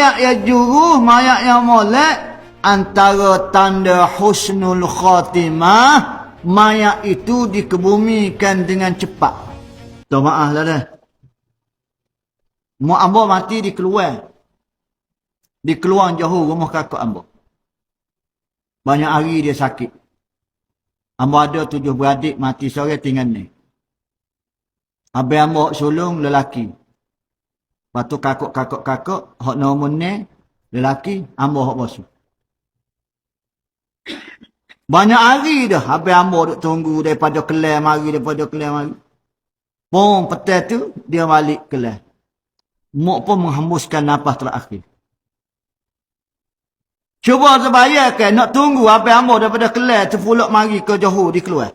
mayat yang juruh, mayat yang molek, antara tanda husnul khatimah, mayat itu dikebumikan dengan cepat. Tu maaf lah dah. Mak ambo mati dikeluar jauh rumah kakak ambo. Banyak hari dia sakit. Ambo ada 7 beradik, mati sore tinggal ni. Habis ambo sulung lelaki. Lepas tu kakak hak nombor ni lelaki, ambo hak basuh. Banyak hari dah habis ambo duk tunggu daripada Kelang mari. Pom petang tu dia balik Kelang. Mak pun menghembuskan nafas terakhir. Cuba terbayangkan nak tunggu habis ambo daripada Kelang terpulak mari ke Johor dikeluar.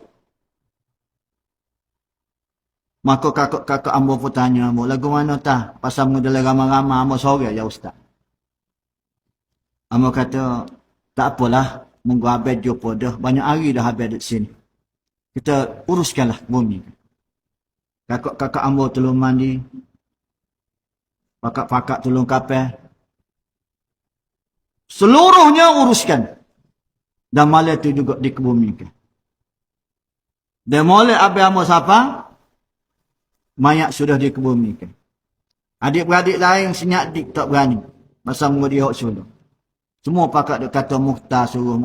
Maka kakak ambo pun tanya ambo, lagu mana tah? Pasal muda ramai-ramai ambo sore ya ustaz. Ambo kata, tak apalah, munggu habis jumpa dah. Banyak hari dah habis di sini. Kita uruskanlah bumi. Kakak ambo tolong mandi. Pakak tolong kapal. Seluruhnya uruskan. Dan malam itu juga dikebumikan. Dan malam habis ambo siapa? Mayat sudah dikebumikan. Adik-beradik lain senyap dik tak berani. Masa mula dia hak sulung. Semua pakak dia kata muhtar suruh.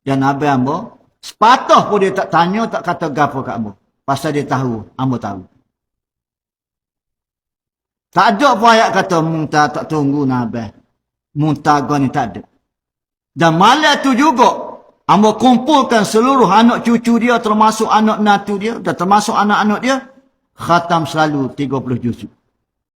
Dan habis ambo, sepatah pun dia tak tanya, tak kata gapo kat ambo. Pasal dia tahu, ambo tahu. Tak ada pun ayat kata muhtar tak tunggu nabah. Muhtar gua ni tak ada. Dan malam tu juga, ambo kumpulkan seluruh anak cucu dia, termasuk anak natu dia, dan termasuk anak-anak dia, khatam selalu 30 juzuk.